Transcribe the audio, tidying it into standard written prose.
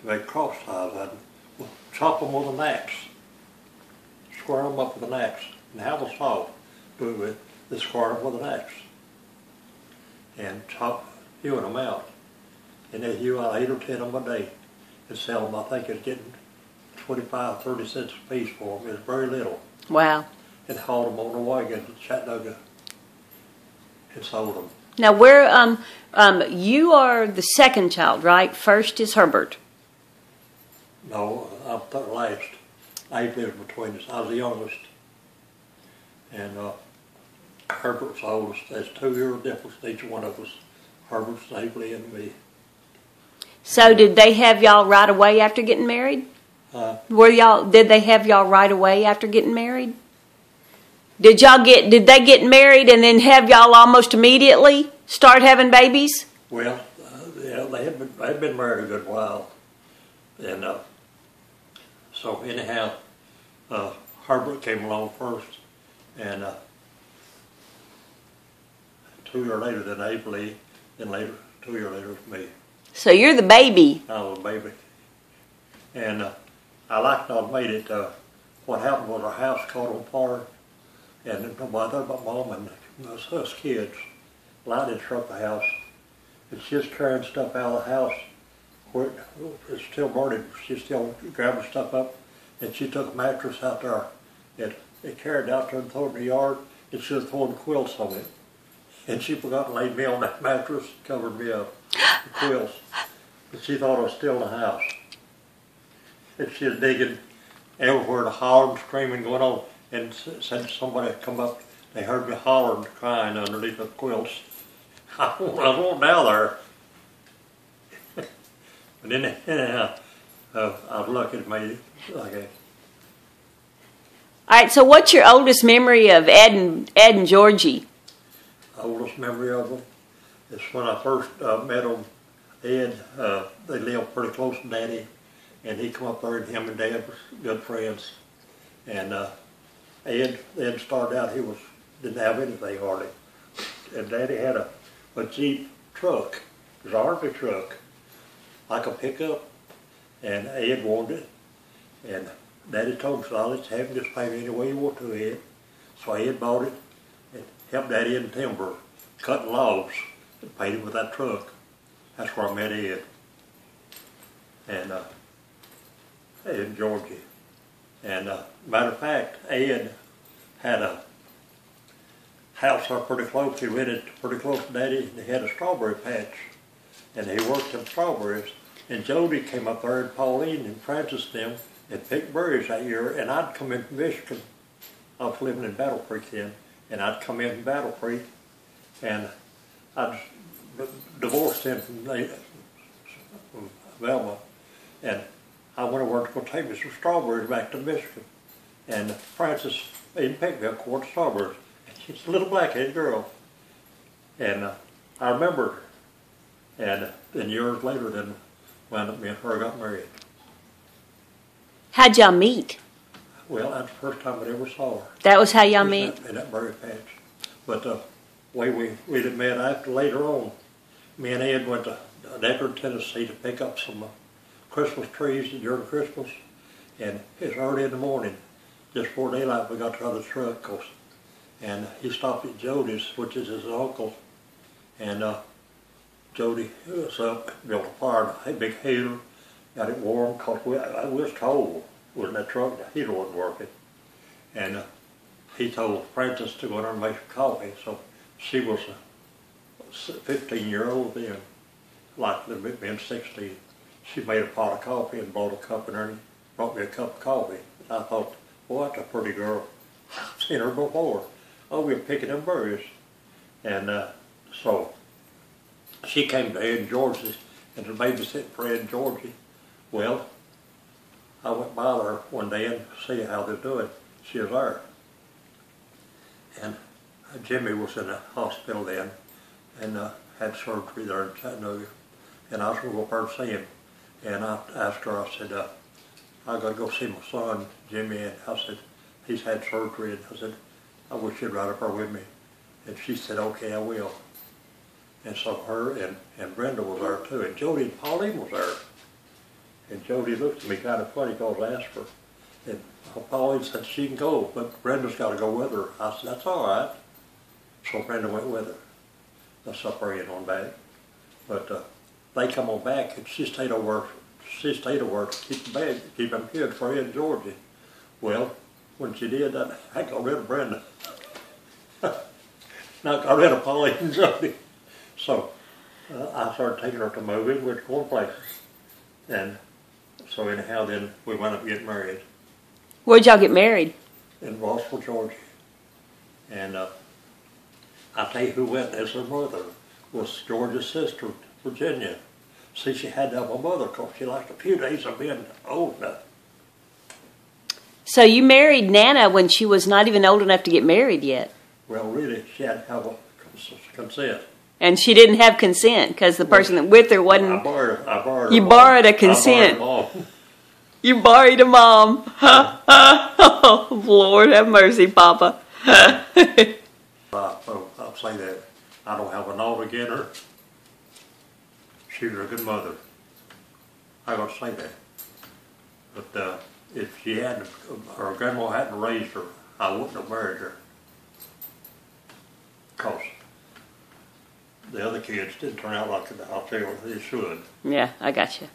make cross ties. I'd chop them with an axe, square them up with an axe, and have a saw do it with, they square them with an axe, and hewing them out. And they hew out 8 or 10 of them a day and sell them. I think it's getting 25, 30 cents a piece for them. It's very little. Wow. And hauled them on the wagon to Chattanooga and sold them. Now, you are the second child, right? First is Herbert. No, I'm third last. I lived between us. I was the youngest. And Herbert's the oldest. There's 2 years difference in each one of us. Herbert's Navely and me. So did they have y'all right away after getting married? Did they have y'all right away after getting married? Did they get married and then have y'all almost immediately start having babies? Well, yeah, they'd been married a good while. And so anyhow, Herbert came along first, and 2 years later then Navely, then later 2 years later was me. So you're the baby. I was a baby. And I liked I'd made it. What happened was our house caught on fire, and my mom and us kids lighted struck the house, and she was carrying stuff out of the house where it's still burning. She's still grabbing stuff up, and she took a mattress out there, and they carried it out there and threw it in the yard, and she was throwing quilts on it. And she forgot to lay me on that mattress, covered me up with quilts. But she thought I was still in the house. And she was digging everywhere, the hollering, screaming going on. And said somebody had come up, they heard me hollering, crying underneath the quilts. I was on down there. But anyhow, I was lucky to make it like that. All right, so what's your oldest memory of Ed and Georgie? Oldest memory of them is when I first met them. Ed, they lived pretty close to Daddy, and he come up there, and him and Dad were good friends. And Ed started out, didn't have anything hardly, and Daddy had a Jeep truck, it was an Army truck, like a pickup, and Ed wanted it, and Daddy told him, so I'll let you have it, just pay me any way you want to, Ed. So Ed bought it, and helped Daddy in timber, cutting logs, and paid him with that truck. That's where I met Ed. And Ed and Georgie. And matter of fact, Ed had a house there pretty close. He rented pretty close to Daddy, and he had a strawberry patch. And he worked in strawberries. And Jody came up there, and Pauline and Francis and them, and picked berries that year. And I'd come in from Michigan. I was living in Battle Creek then. And I'd come in from Battle Creek, and I'd divorced him from Velma, and I went over to go take me some strawberries back to Michigan. And Francis even picked me a quart of strawberries. And she's a little black-headed girl. And I remember her. And then years later, then wound up me and her got married. How'd y'all meet? Well, that's the first time I ever saw her. That was how y'all met? In that berry patch. But the way we had met after later on, me and Ed went to Deckard, Tennessee to pick up some Christmas trees during Christmas. And it's early in the morning, just before daylight, we got to the truck. And he stopped at Jody's, which is his uncle. And Jody was up, built a fire, a big heater, got it warm, because we was cold. Was in that truck, the heater wasn't working. And he told Francis to go in there and make some coffee. So she was a 15-year-old then, like being 16. She made a pot of coffee and brought a cup in there and brought me a cup of coffee. I thought, boy, that's a pretty girl. I've seen her before. Oh, we were picking them berries. And so she came to Ed and Georgie's and was babysitting for Ed and Georgie. Well, I went by there one day and see how they're doing. She was there. And Jimmy was in the hospital then and had surgery there in Chattanooga. And I was going to go up there and see him. And I asked her, I said, I got to go see my son, Jimmy. And I said, he's had surgery. And I said, I wish you'd ride up there with me. And she said, okay, I will. And so her and Brenda was there too. And Jody and Pauline was there. And Jody looked at me kind of funny because I asked her. And Pauline said she can go, but Brenda's got to go with her. I said, that's all right. So Brenda went with her. I separated on back. But they come on back, and she stayed over to keep the bag, keep them kids for her in Georgia. Well, when she did that, I got rid of Brenda. Now I got rid of Pauline and Jody. So I started taking her to movies, we were going places. And so anyhow, then we wound up getting married Where'd y'all get married? in Rossville, Georgia. And I tell you who went as her mother was George's sister, Virginia. See, she had to have a mother because she liked a few days of being old enough. So you married Nana when she was not even old enough to get married yet. Well, really, she had to have a consent. And she didn't have consent because the person that with her I wasn't. borrowed You her borrowed a mom. consent. I borrowed her mom. You borrowed a mom. Oh, Lord have mercy, Papa. I'll say that. I don't have a knob against her. She was a good mother. I gotta say that. But if she hadn't, her grandma hadn't raised her, I wouldn't have married her. Because the other kids didn't turn out like I feel they should. Yeah, I got you.